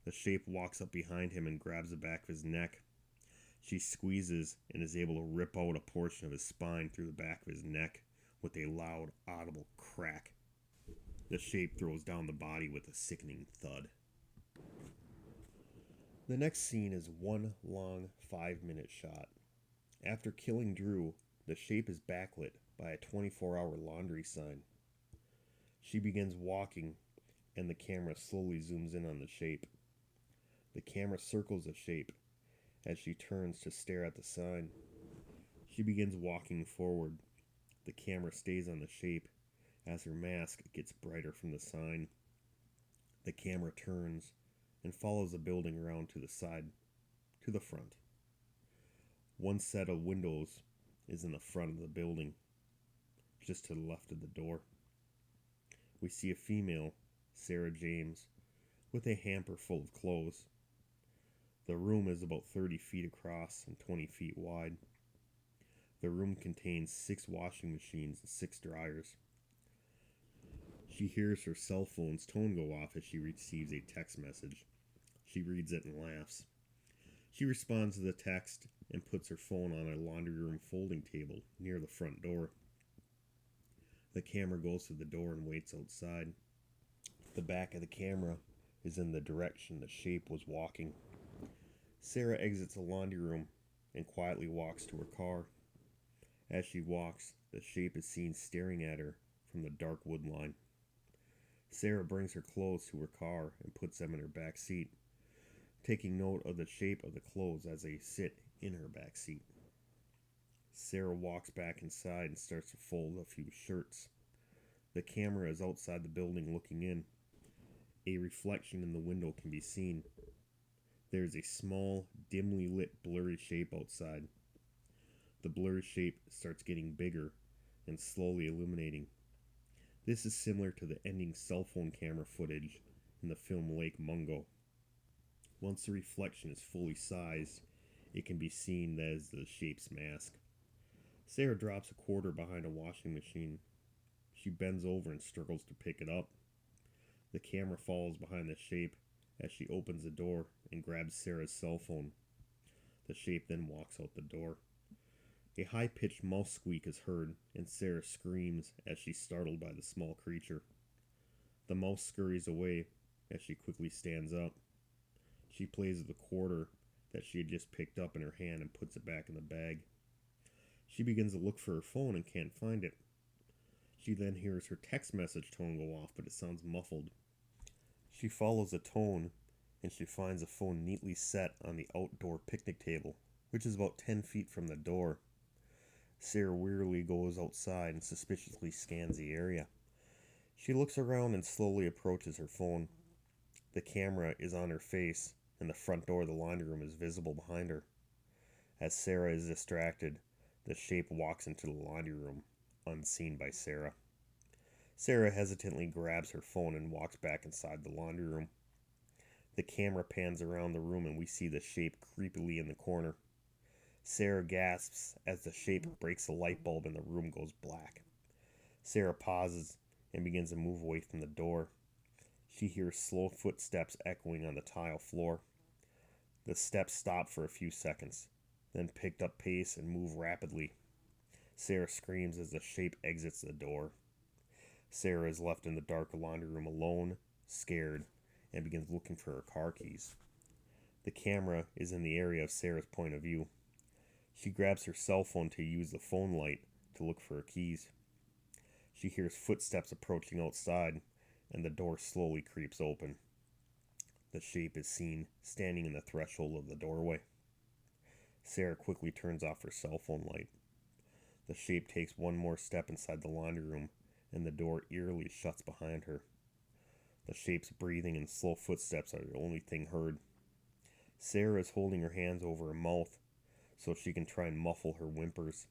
The shape walks up behind him and grabs the back of his neck. She squeezes and is able to rip out a portion of his spine through the back of his neck with a loud, audible crack. The shape throws down the body with a sickening thud. The next scene is one long 5-minute shot. After killing Drew, the shape is backlit by a 24-hour laundry sign. She begins walking, and the camera slowly zooms in on the shape. The camera circles the shape as she turns to stare at the sign. She begins walking forward. The camera stays on the shape as her mask gets brighter from the sign. The camera turns and follows the building around to the side, to the front. One set of windows is in the front of the building, just to the left of the door. We see a female, Sarah James, with a hamper full of clothes. The room is about 30 feet across and 20 feet wide. The room contains 6 washing machines and 6 dryers. She hears her cell phone's tone go off as she receives a text message. She reads it and laughs. She responds to the text and puts her phone on a laundry room folding table near the front door. The camera goes to the door and waits outside. The back of the camera is in the direction the shape was walking. Sarah exits the laundry room and quietly walks to her car. As she walks, the shape is seen staring at her from the dark wood line. Sarah brings her clothes to her car and puts them in her back seat, taking note of the shape of the clothes as they sit in her back seat. Sarah walks back inside and starts to fold a few shirts. The camera is outside the building looking in. A reflection in the window can be seen. There is a small, dimly lit, blurry shape outside. The blurry shape starts getting bigger and slowly illuminating. This is similar to the ending cell phone camera footage in the film Lake Mungo. Once the reflection is fully sized, it can be seen as the shape's mask. Sarah drops a quarter behind a washing machine. She bends over and struggles to pick it up. The camera follows behind the shape as she opens the door and grabs Sarah's cell phone. The shape then walks out the door. A high-pitched mouse squeak is heard, and Sarah screams as she's startled by the small creature. The mouse scurries away as she quickly stands up. She plays with the quarter that she had just picked up in her hand and puts it back in the bag. She begins to look for her phone and can't find it. She then hears her text message tone go off, but it sounds muffled. She follows the tone, and she finds the phone neatly set on the outdoor picnic table, which is about 10 feet from the door. Sarah wearily goes outside and suspiciously scans the area. She looks around and slowly approaches her phone. The camera is on her face, and the front door of the laundry room is visible behind her. As Sarah is distracted, the shape walks into the laundry room, unseen by Sarah. Sarah hesitantly grabs her phone and walks back inside the laundry room. The camera pans around the room and we see the shape creepily in the corner. Sarah gasps as the shape breaks the light bulb and the room goes black. Sarah pauses and begins to move away from the door. She hears slow footsteps echoing on the tile floor. The steps stop for a few seconds, then picked up pace and move rapidly. Sarah screams as the shape exits the door. Sarah is left in the dark laundry room alone, scared, and begins looking for her car keys. The camera is in the area of Sarah's point of view. She grabs her cell phone to use the phone light to look for her keys. She hears footsteps approaching outside, and the door slowly creeps open. The shape is seen standing in the threshold of the doorway. Sarah quickly turns off her cell phone light. The shape takes one more step inside the laundry room, and the door eerily shuts behind her. The shape's breathing and slow footsteps are the only thing heard. Sarah is holding her hands over her mouth so she can try and muffle her whimpers.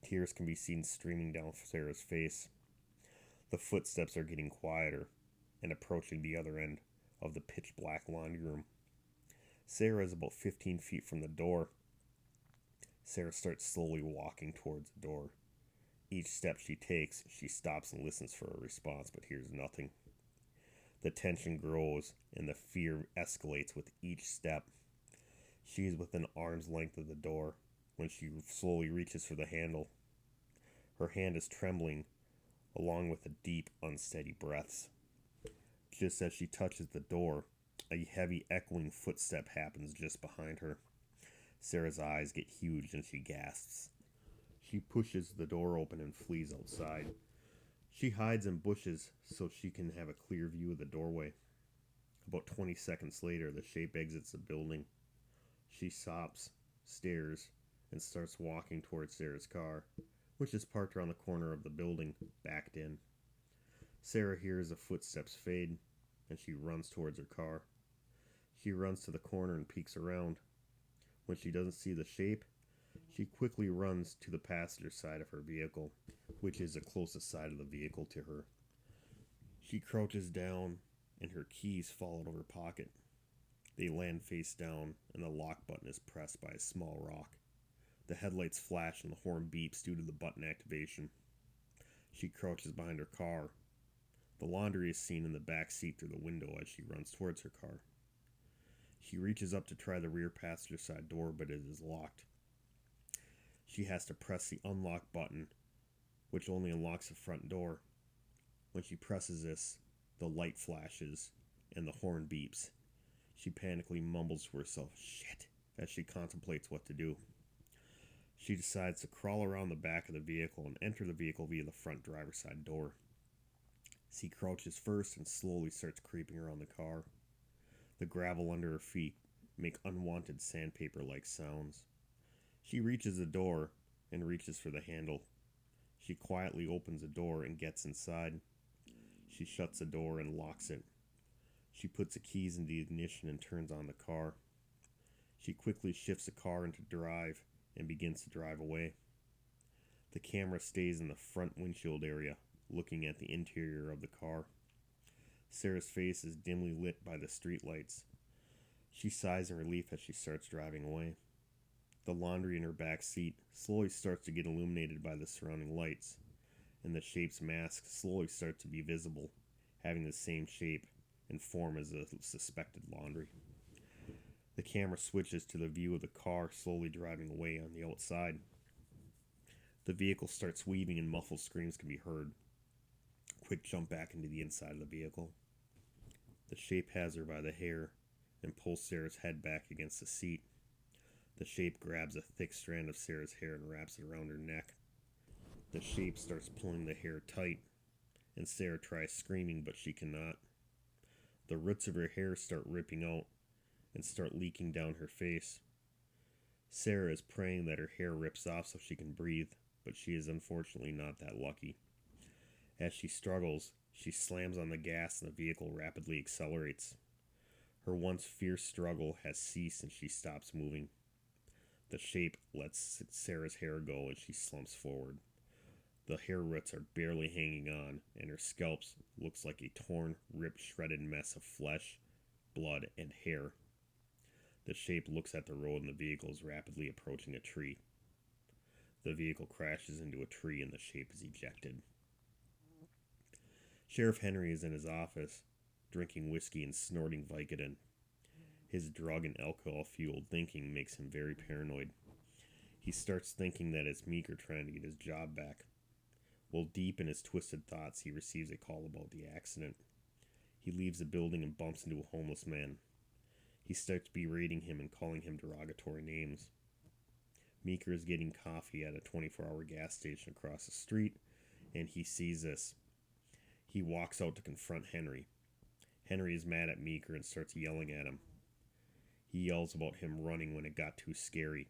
Tears can be seen streaming down Sarah's face. The footsteps are getting quieter and approaching the other end of the pitch-black laundry room. Sarah is about 15 feet from the door. Sarah starts slowly walking towards the door. Each step she takes, she stops and listens for a response, but hears nothing. The tension grows and the fear escalates with each step. She is within arm's length of the door when she slowly reaches for the handle. Her hand is trembling, along with the deep, unsteady breaths. Just as she touches the door, a heavy, echoing footstep happens just behind her. Sarah's eyes get huge and she gasps. She pushes the door open and flees outside. She hides in bushes so she can have a clear view of the doorway. About 20 seconds later, the shape exits the building. She stops, stares, and starts walking towards Sarah's car, which is parked around the corner of the building, backed in. Sarah hears the footsteps fade, and she runs towards her car. She runs to the corner and peeks around. When she doesn't see the shape, she quickly runs to the passenger side of her vehicle, which is the closest side of the vehicle to her. She crouches down, and her keys fall out of her pocket. They land face down, and the lock button is pressed by a small rock. The headlights flash and the horn beeps due to the button activation. She crouches behind her car. The laundry is seen in the back seat through the window as she runs towards her car. She reaches up to try the rear passenger side door, but it is locked. She has to press the unlock button, which only unlocks the front door. When she presses this, the light flashes and the horn beeps. She panically mumbles to herself, "Shit," as she contemplates what to do. She decides to crawl around the back of the vehicle and enter the vehicle via the front driver's side door. She crouches first and slowly starts creeping around the car. The gravel under her feet make unwanted sandpaper-like sounds. She reaches the door and reaches for the handle. She quietly opens the door and gets inside. She shuts the door and locks it. She puts the keys in the ignition and turns on the car. She quickly shifts the car into drive and begins to drive away. The camera stays in the front windshield area, looking at the interior of the car. Sarah's face is dimly lit by the streetlights. She sighs in relief as she starts driving away. The laundry in her back seat slowly starts to get illuminated by the surrounding lights, and the shape's mask slowly starts to be visible, having the same shape and form as the suspected laundry. The camera switches to the view of the car slowly driving away on the outside. The vehicle starts weaving and muffled screams can be heard. Quick jump back into the inside of the vehicle. The shape has her by the hair and pulls Sarah's head back against the seat. The shape grabs a thick strand of Sarah's hair and wraps it around her neck. The shape starts pulling the hair tight, and Sarah tries screaming, but she cannot. The roots of her hair start ripping out and start leaking down her face. Sarah is praying that her hair rips off so she can breathe, but she is unfortunately not that lucky. As she struggles, she slams on the gas and the vehicle rapidly accelerates. Her once fierce struggle has ceased and she stops moving. The shape lets Sarah's hair go and she slumps forward. The hair roots are barely hanging on, and her scalp looks like a torn, ripped, shredded mess of flesh, blood, and hair. The shape looks at the road and the vehicle is rapidly approaching a tree. The vehicle crashes into a tree and the shape is ejected. Sheriff Henry is in his office, drinking whiskey and snorting Vicodin. His drug and alcohol-fueled thinking makes him very paranoid. He starts thinking that it's Meeker trying to get his job back. While deep in his twisted thoughts, he receives a call about the accident. He leaves the building and bumps into a homeless man. He starts berating him and calling him derogatory names. Meeker is getting coffee at a 24-hour gas station across the street, and he sees this. He walks out to confront Henry. Henry is mad at Meeker and starts yelling at him. He yells about him running when it got too scary.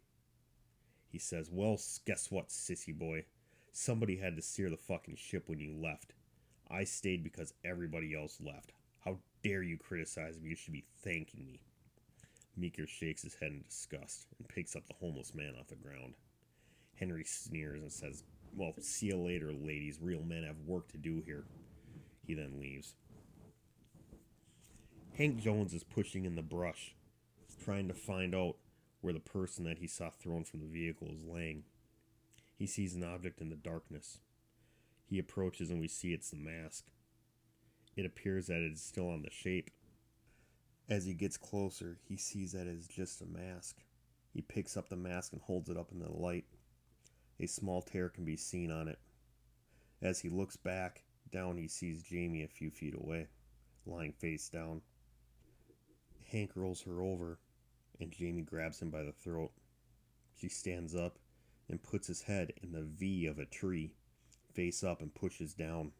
He says, "Well, guess what, sissy boy? Somebody had to steer the fucking ship when you left. I stayed because everybody else left. How dare you criticize me? You should be thanking me." Meeker shakes his head in disgust and picks up the homeless man off the ground. Henry sneers and says, "Well, see you later, ladies. Real men have work to do here." He then leaves. Hank Jones is pushing in the brush, trying to find out where the person that he saw thrown from the vehicle is laying. He sees an object in the darkness. He approaches and we see it's the mask. It appears that it is still on the shape. As he gets closer, he sees that it is just a mask. He picks up the mask and holds it up in the light. A small tear can be seen on it. As he looks back, down he sees Jamie a few feet away, lying face down. Hank rolls her over, and Jamie grabs him by the throat. She stands up and puts his head in the V of a tree, face up, and pushes down.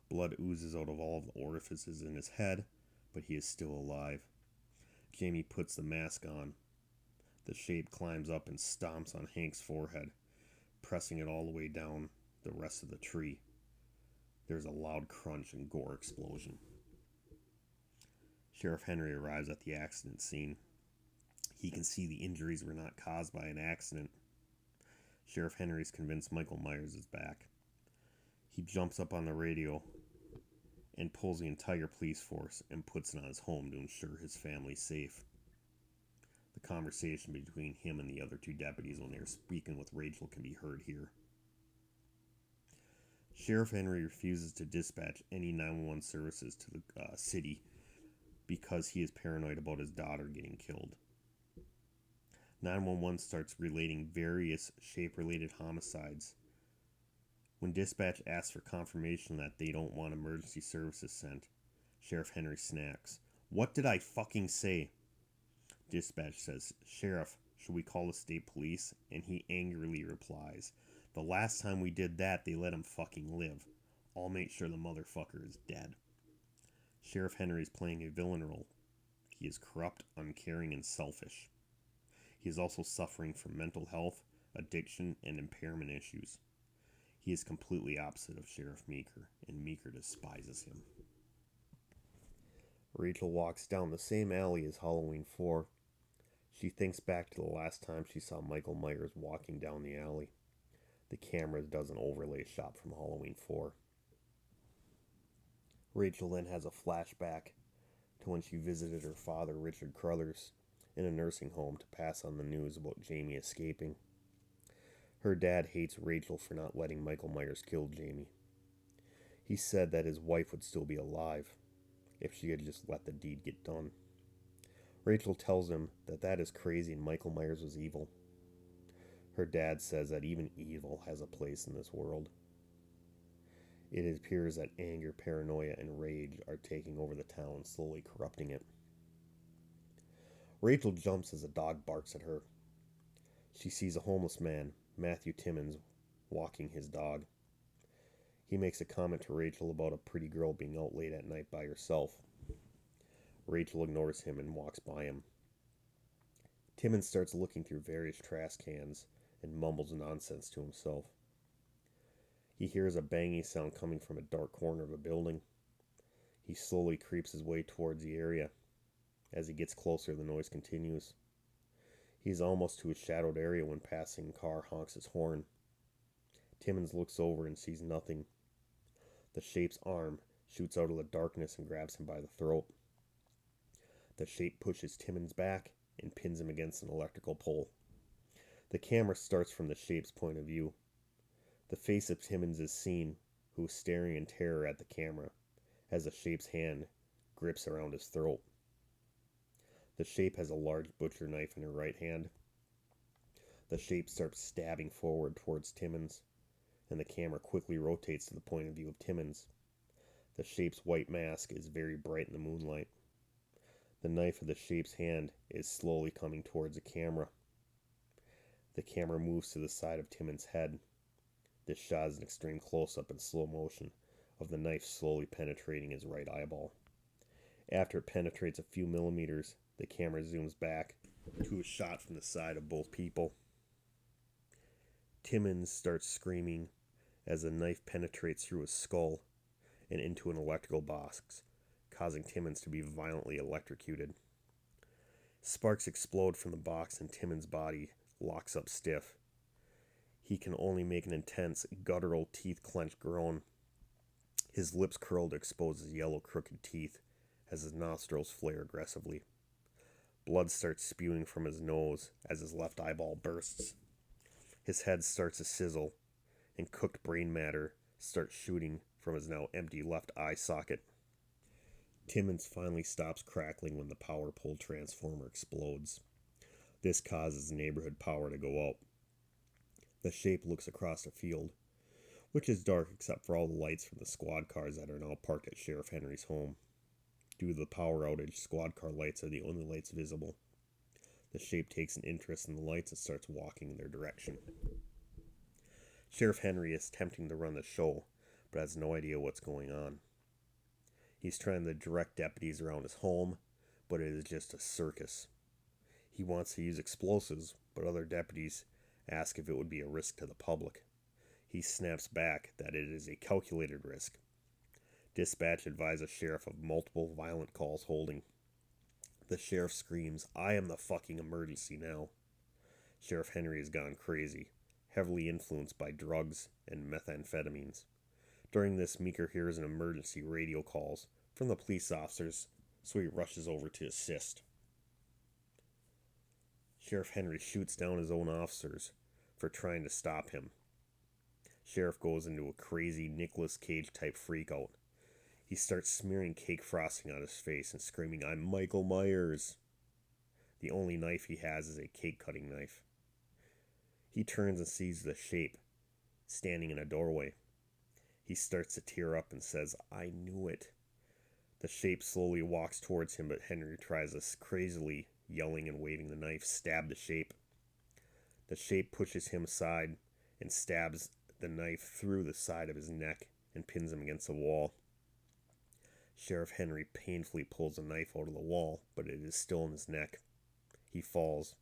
Blood oozes out of all of the orifices in his head, but he is still alive. Jamie puts the mask on. The shape climbs up and stomps on Hank's forehead, pressing it all the way down the rest of the tree. There's a loud crunch and gore explosion. Sheriff Henry arrives at the accident scene. He can see the injuries were not caused by an accident. Sheriff Henry is convinced Michael Myers is back. He jumps up on the radio and pulls the entire police force and puts it on his home to ensure his family's safe. The conversation between him and the other two deputies when they are speaking with Rachel can be heard here. Sheriff Henry refuses to dispatch any 911 services to the city because he is paranoid about his daughter getting killed. 911 starts relating various shape-related homicides. When dispatch asks for confirmation that they don't want emergency services sent, Sheriff Henry snacks. "What did I fucking say?" Dispatch says, "Sheriff, should we call the state police?" And he angrily replies, "The last time we did that, they let him fucking live. I'll make sure the motherfucker is dead." Sheriff Henry is playing a villain role. He is corrupt, uncaring, and selfish. He is also suffering from mental health, addiction, and impairment issues. He is completely opposite of Sheriff Meeker, and Meeker despises him. Rachel walks down the same alley as Halloween 4. She thinks back to the last time she saw Michael Myers walking down the alley. The camera does an overlay shot from Halloween 4. Rachel then has a flashback to when she visited her father, Richard Crothers, in a nursing home to pass on the news about Jamie escaping. Her dad hates Rachel for not letting Michael Myers kill Jamie. He said that his wife would still be alive if she had just let the deed get done. Rachel tells him that that is crazy and Michael Myers was evil. Her dad says that even evil has a place in this world. It appears that anger, paranoia, and rage are taking over the town, slowly corrupting it. Rachel jumps as a dog barks at her. She sees a homeless man, Matthew Timmons, walking his dog. He makes a comment to Rachel about a pretty girl being out late at night by herself. Rachel ignores him and walks by him. Timmons starts looking through various trash cans and mumbles nonsense to himself. He hears a banging sound coming from a dark corner of a building. He slowly creeps his way towards the area. As he gets closer, the noise continues. He is almost to a shadowed area when a passing car honks his horn. Timmons looks over and sees nothing. The shape's arm shoots out of the darkness and grabs him by the throat. The shape pushes Timmons back and pins him against an electrical pole. The camera starts from the shape's point of view. The face of Timmons is seen, who is staring in terror at the camera, as the shape's hand grips around his throat. The shape has a large butcher knife in her right hand. The shape starts stabbing forward towards Timmons, and the camera quickly rotates to the point of view of Timmons. The shape's white mask is very bright in the moonlight. The knife of the shape's hand is slowly coming towards the camera. The camera moves to the side of Timmons' head. This shot is an extreme close-up in slow motion of the knife slowly penetrating his right eyeball. After it penetrates a few millimeters, the camera zooms back to a shot from the side of both people. Timmons starts screaming as the knife penetrates through his skull and into an electrical box, causing Timmons to be violently electrocuted. Sparks explode from the box and Timmons' body locks up stiff. He can only make an intense, guttural, teeth-clenched groan. His lips curl to expose his yellow, crooked teeth as his nostrils flare aggressively. Blood starts spewing from his nose as his left eyeball bursts. His head starts to sizzle, and cooked brain matter starts shooting from his now empty left eye socket. Timmons finally stops crackling when the power pole transformer explodes. This causes the neighborhood power to go out. The shape looks across the field, which is dark except for all the lights from the squad cars that are now parked at Sheriff Henry's home. Due to the power outage, squad car lights are the only lights visible. The shape takes an interest in the lights and starts walking in their direction. Sheriff Henry is attempting to run the show, but has no idea what's going on. He's trying to direct deputies around his home, but it is just a circus. He wants to use explosives, but other deputies ask if it would be a risk to the public. He snaps back that it is a calculated risk. Dispatch advises the sheriff of multiple violent calls holding. The sheriff screams, "I am the fucking emergency now." Sheriff Henry has gone crazy, heavily influenced by drugs and methamphetamines. During this, Meeker hears an emergency radio calls from the police officers, so he rushes over to assist. Sheriff Henry shoots down his own officers for trying to stop him. Sheriff goes into a crazy Nicolas Cage type freakout. He starts smearing cake frosting on his face and screaming, "I'm Michael Myers!" The only knife he has is a cake cutting knife. He turns and sees the Shape standing in a doorway. He starts to tear up and says, "I knew it." The Shape slowly walks towards him, but Henry tries to crazily, yelling and waving the knife, stab the Shape. The Shape pushes him aside and stabs the knife through the side of his neck and pins him against the wall. Sheriff Henry painfully pulls the knife out of the wall, but it is still in his neck. He falls.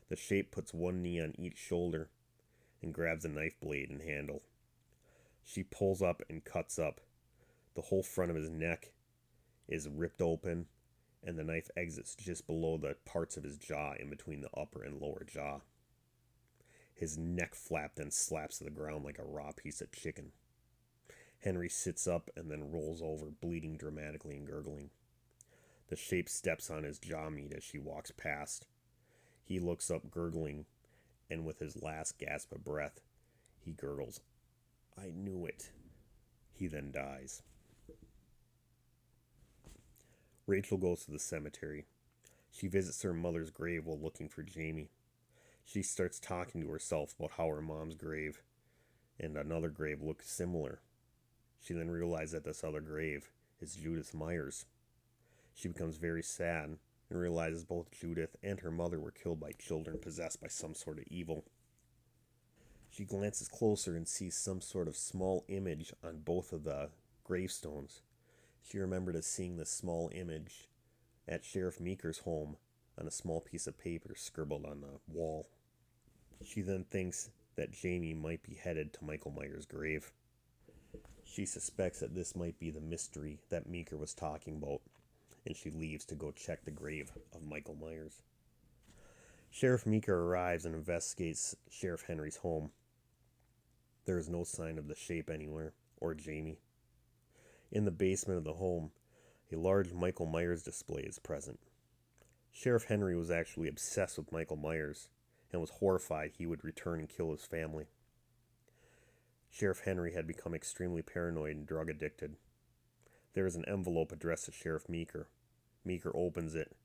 The Shape puts one knee on each shoulder and grabs a knife blade and handle. She pulls up and cuts up. The whole front of his neck is ripped open, and the knife exits just below the parts of his jaw in between the upper and lower jaw. His neck flap then slaps to the ground like a raw piece of chicken. Henry sits up and then rolls over, bleeding dramatically and gurgling. The Shape steps on his jaw meat as she walks past. He looks up, gurgling, and with his last gasp of breath, he gurgles, "I knew it." He then dies. Rachel goes to the cemetery. She visits her mother's grave while looking for Jamie. She starts talking to herself about how her mom's grave and another grave look similar. She then realizes that this other grave is Judith Myers. She becomes very sad and realizes both Judith and her mother were killed by children possessed by some sort of evil. She glances closer and sees some sort of small image on both of the gravestones. She remembered seeing this small image at Sheriff Meeker's home on a small piece of paper scribbled on the wall. She then thinks that Jamie might be headed to Michael Myers' grave. She suspects that this might be the mystery that Meeker was talking about, and she leaves to go check the grave of Michael Myers. Sheriff Meeker arrives and investigates Sheriff Henry's home. There is no sign of the Shape anywhere, or Jamie. In the basement of the home, a large Michael Myers display is present. Sheriff Henry was actually obsessed with Michael Myers and was horrified he would return and kill his family. Sheriff Henry had become extremely paranoid and drug addicted. There is an envelope addressed to Sheriff Meeker. Meeker opens it,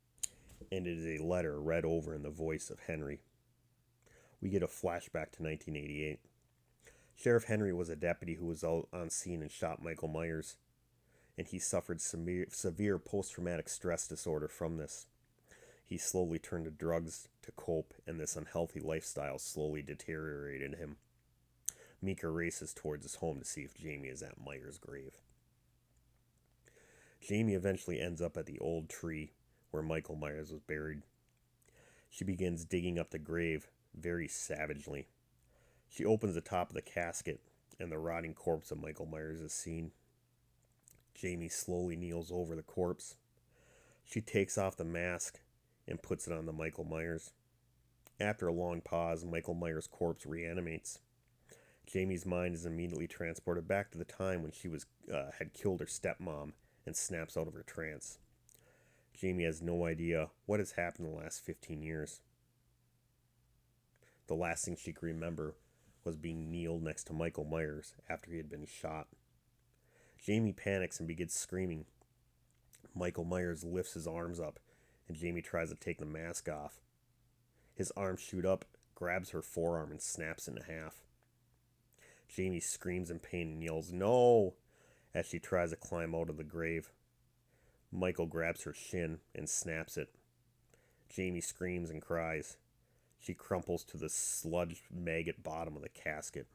and it is a letter read over in the voice of Henry. We get a flashback to 1988. Sheriff Henry was a deputy who was out on scene and shot Michael Myers, and he suffered severe post-traumatic stress disorder from this. He slowly turned to drugs to cope, and this unhealthy lifestyle slowly deteriorated him. Meeker races towards his home to see if Jamie is at Myers' grave. Jamie eventually ends up at the old tree where Michael Myers was buried. She begins digging up the grave very savagely. She opens the top of the casket, and the rotting corpse of Michael Myers is seen. Jamie slowly kneels over the corpse. She takes off the mask and puts it on the Michael Myers. After a long pause, Michael Myers' corpse reanimates. Jamie's mind is immediately transported back to the time when she had killed her stepmom and snaps out of her trance. Jamie has no idea what has happened in the last 15 years. The last thing she could remember was being kneeled next to Michael Myers after he had been shot. Jamie panics and begins screaming. Michael Myers lifts his arms up, and Jamie tries to take the mask off. His arms shoot up, grabs her forearm, and snaps it in half. Jamie screams in pain and yells, "No!" as she tries to climb out of the grave. Michael grabs her shin and snaps it. Jamie screams and cries. She crumples to the sludged maggot bottom of the casket.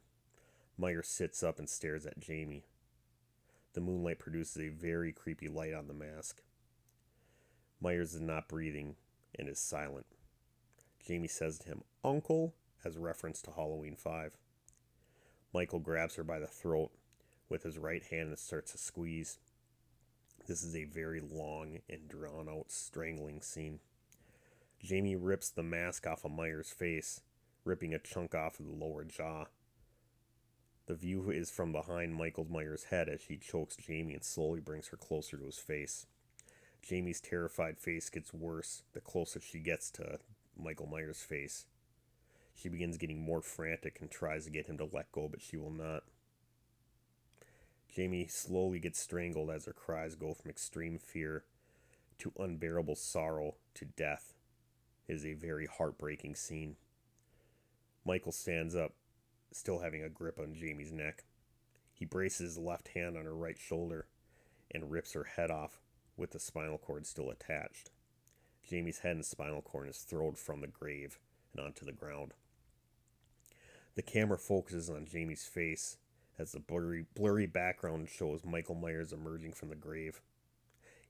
Myers sits up and stares at Jamie. The moonlight produces a very creepy light on the mask. Myers is not breathing and is silent. Jamie says to him, "Uncle," as reference to Halloween 5. Michael grabs her by the throat with his right hand and starts to squeeze. This is a very long and drawn-out strangling scene. Jamie rips the mask off of Myers' face, ripping a chunk off of the lower jaw. The view is from behind Michael Myers' head as he chokes Jamie and slowly brings her closer to his face. Jamie's terrified face gets worse the closer she gets to Michael Myers' face. She begins getting more frantic and tries to get him to let go, but she will not. Jamie slowly gets strangled as her cries go from extreme fear to unbearable sorrow to death. It is a very heartbreaking scene. Michael stands up, still having a grip on Jamie's neck. He braces his left hand on her right shoulder and rips her head off with the spinal cord still attached. Jamie's head and spinal cord is thrown from the grave and onto the ground. The camera focuses on Jamie's face as the blurry background shows Michael Myers emerging from the grave.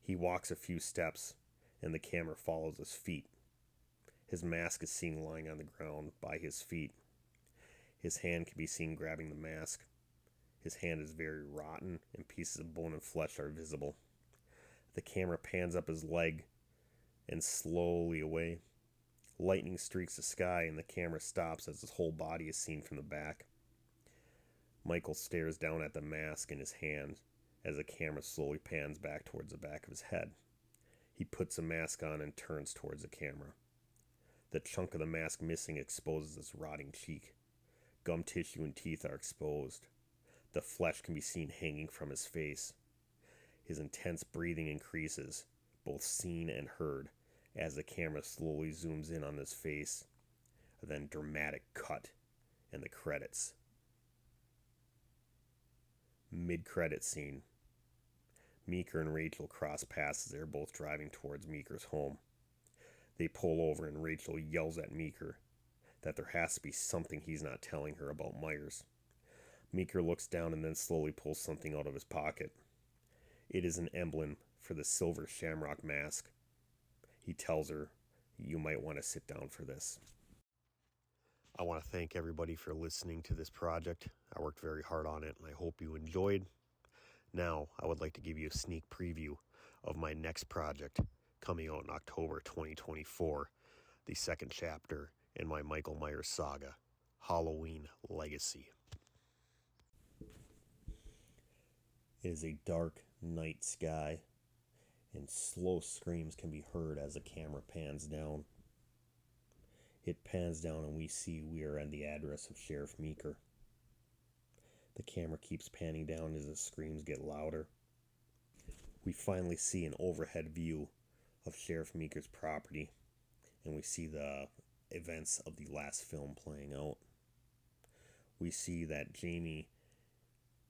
He walks a few steps, and the camera follows his feet. His mask is seen lying on the ground by his feet. His hand can be seen grabbing the mask. His hand is very rotten, and pieces of bone and flesh are visible. The camera pans up his leg and slowly away. Lightning streaks the sky, and the camera stops as his whole body is seen from the back. Michael stares down at the mask in his hand as the camera slowly pans back towards the back of his head. He puts the mask on and turns towards the camera. The chunk of the mask missing exposes his rotting cheek. Gum tissue and teeth are exposed. The flesh can be seen hanging from his face. His intense breathing increases, both seen and heard, as the camera slowly zooms in on his face. Then dramatic cut and the credits. Mid-credit scene. Meeker and Rachel cross paths as they're both driving towards Meeker's home. They pull over and Rachel yells at Meeker that there has to be something he's not telling her about Myers. Meeker looks down and then slowly pulls something out of his pocket. It is an emblem for the silver shamrock mask. He tells her, "You might want to sit down for this." I want to thank everybody for listening to this project. I worked very hard on it, and I hope you enjoyed. Now, I would like to give you a sneak preview of my next project coming out in October 2024, the second chapter in my Michael Myers saga, Halloween Legacy. It is a dark night sky, and slow screams can be heard as the camera pans down. It pans down and we see we are at the address of Sheriff Meeker. The camera keeps panning down as the screams get louder. We finally see an overhead view of Sheriff Meeker's property, and we see the events of the last film playing out. We see that Jamie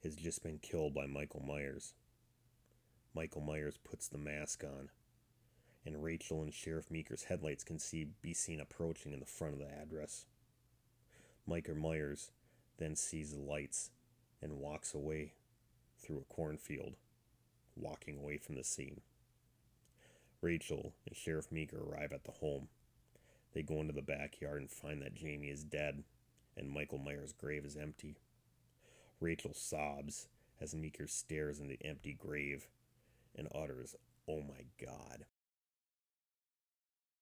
has just been killed by Michael Myers. Michael Myers puts the mask on, and Rachel and Sheriff Meeker's headlights can be seen approaching in the front of the address. Michael Myers then sees the lights and walks away through a cornfield, walking away from the scene. Rachel and Sheriff Meeker arrive at the home. They go into the backyard and find that Jamie is dead and Michael Myers' grave is empty. Rachel sobs as Meeker stares in the empty grave and utters, "Oh my God."